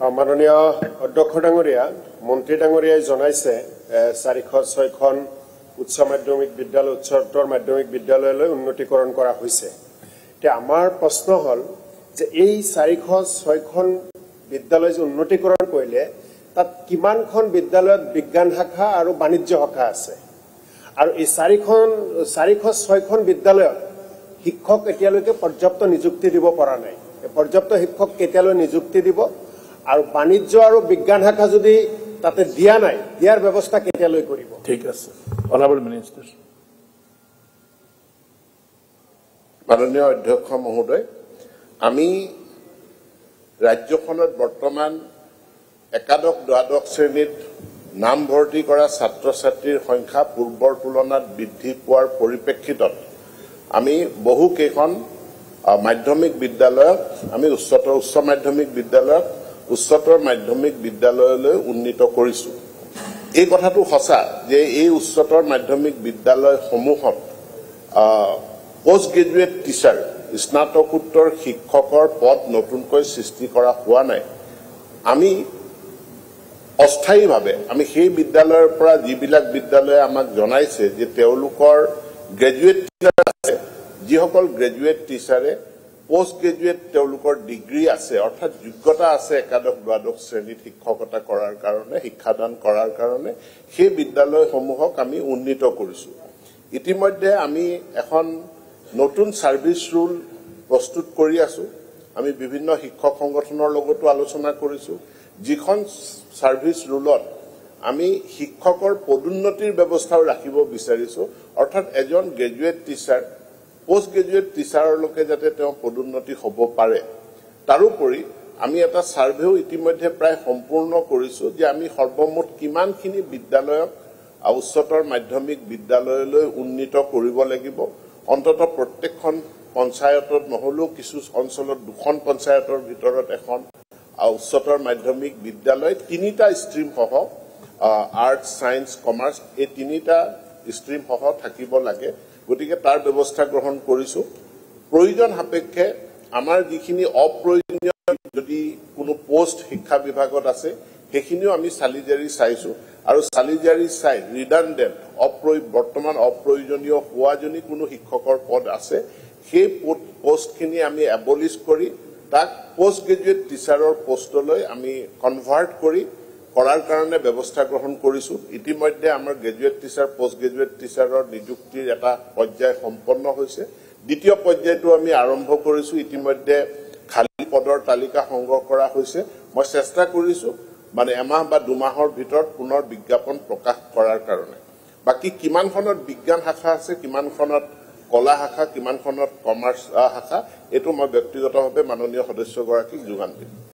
মাননীয় অধ্যক্ষ ডাঙৰীয়া মন্ত্ৰী ডাঙৰীয়াই জনাইছে 406খন উচ্চ মাধ্যমিক বিদ্যালয় উচ্চতৰ মাধ্যমিক বিদ্যালয়লৈ উন্নতিকৰণ কৰা হৈছে। এতিয়া আমাৰ প্ৰশ্ন হ'ল যে এই 406খন বিদ্যালয় যে উন্নতিকৰণ কৰিলে তাত কিমানখন বিদ্যালয়ত বিজ্ঞান শাখা আৰু বাণিজ্য শাখা আছে আৰু এই 406খন বিদ্যালয়ত শিক্ষক এতিয়ালৈকে পৰ্যাপ্ত নিযুক্তি দিব পৰা নাই। পৰ্যাপ্ত শিক্ষক কেতিয়ালৈ নিযুক্তি দিব আৰু বাণিজ্য আৰু বিজ্ঞান শাখা যদি তাতে দিয়া নাই দিয়াৰ ব্যৱস্থা কেতিয়ালৈ কৰিব? ঠিক আছে, অনাৰেবল মিনিষ্টাৰ। মাননীয় অধ্যক্ষ মহোদয়, আমি ৰাজ্যখনত বৰ্তমান একাদশ দ্বাদশ শ্ৰেণীত নাম ভৰ্তি কৰা ছাত্ৰ ছাত্ৰীৰ সংখ্যা পূৰ্বৰ তুলনাত বৃদ্ধি পোৱাৰ পৰিপ্ৰেক্ষিতত আমি বহু কেইখন মাধ্যমিক বিদ্যালয়ক আমি উচ্চ মাধ্যমিক বিদ্যালয়ক উচ্চতৰ মাধ্যমিক বিদ্যালয়লৈ উন্নীত কৰিছো। এই কথাটো সঁচা যে এই উচ্চতৰ মাধ্যমিক বিদ্যালয়সমূহত পোষ্ট গ্ৰেজুৱেট টিচাৰ স্নাতকোত্তৰ শিক্ষকৰ পদ নতুনকৈ সৃষ্টি কৰা হোৱা নাই। আমি অস্থায়ীভাৱে আমি সেই বিদ্যালয়ৰ পৰা যিবিলাক বিদ্যালয়ে আমাক জনাইছে যে তেওঁলোকৰ গ্ৰেজুৱেট টিচাৰ আছে, যিসকল গ্ৰেজুৱেট টিচাৰে পোষ্ট গ্ৰেজুৱেট তেওঁলোকৰ ডিগ্ৰী আছে অৰ্থাৎ যোগ্যতা আছে একাদশ দ্বাদশ শ্ৰেণীত শিক্ষকতা কৰাৰ কাৰণে শিক্ষাদান কৰাৰ কাৰণে সেই বিদ্যালয়সমূহক আমি উন্নীত কৰিছো। ইতিমধ্যে আমি এখন নতুন সাৰ্ভিস ৰুল প্ৰস্তুত কৰি আছো। আমি বিভিন্ন শিক্ষক সংগঠনৰ লগতো আলোচনা কৰিছো, যিখন সাৰ্ভিস ৰুলত আমি শিক্ষকৰ পদোন্নতিৰ ব্যৱস্থাও ৰাখিব বিচাৰিছো। অৰ্থাৎ এজন গ্ৰেজুৱেট টিচাৰ পোষ্ট গ্ৰেজুৱেট টিচাৰলৈকে যাতে তেওঁ পদোন্নতি হ'ব পাৰে। তাৰোপৰি আমি এটা সাৰ্ভেও ইতিমধ্যে প্ৰায় সম্পূৰ্ণ কৰিছো যে আমি সৰ্বমুঠ কিমানখিনি বিদ্যালয়ক উচ্চতৰ মাধ্যমিক বিদ্যালয়লৈ উন্নীত কৰিব লাগিব। অন্ততঃ প্ৰত্যেকখন পঞ্চায়তত নহলেও কিছু অঞ্চলত দুখন পঞ্চায়তৰ ভিতৰত এখন উচ্চতৰ মাধ্যমিক বিদ্যালয় তিনিটা ষ্ট্ৰীম সহ আৰ্টছ সায়েন্স কমাৰ্চ এই তিনিটা ষ্ট্ৰীম সহ থাকিব লাগে। গতিকে তাৰ ব্যৱস্থা গ্ৰহণ কৰিছো। প্ৰয়োজন সাপেক্ষে আমাৰ যিখিনি অপ্ৰয়োজনীয় যদি কোনো পোষ্ট শিক্ষা বিভাগত আছে সেইখিনিও আমি চালিজাৰি চাইছো আৰু চালিজাৰি চাই ৰিডাণ্ডেণ্ট বৰ্তমান অপ্ৰয়োজনীয় হোৱা যদি কোনো শিক্ষকৰ পদ আছে সেই পোষ্টখিনি আমি এবলিছ কৰি তাক পোষ্ট গ্ৰেজুৱেট টিচাৰৰ পোষ্টলৈ আমি কনভাৰ্ট কৰাৰ কাৰণে ব্যৱস্থা গ্ৰহণ কৰিছো। ইতিমধ্যে আমাৰ গ্ৰেজুৱেট টিচাৰ পোষ্ট গ্ৰেজুৱেট টিচাৰৰ নিযুক্তিৰ এটা পৰ্যায় সম্পন্ন হৈছে। দ্বিতীয় পৰ্যায়টো আমি আৰম্ভ কৰিছো। ইতিমধ্যে খালী পদৰ তালিকা সংগ্ৰহ কৰা হৈছে। মই চেষ্টা কৰিছো মানে এমাহ বা দুমাহৰ ভিতৰত পুনৰ বিজ্ঞাপন প্ৰকাশ কৰাৰ কাৰণে। বাকি কিমানখনত বিজ্ঞান শাখা আছে, কিমানখনত কলা শাখা, কিমানখনত কমাৰ্চ শাখা, এইটো মই ব্যক্তিগতভাৱে মাননীয় সদস্যগৰাকীক যোগান দিম।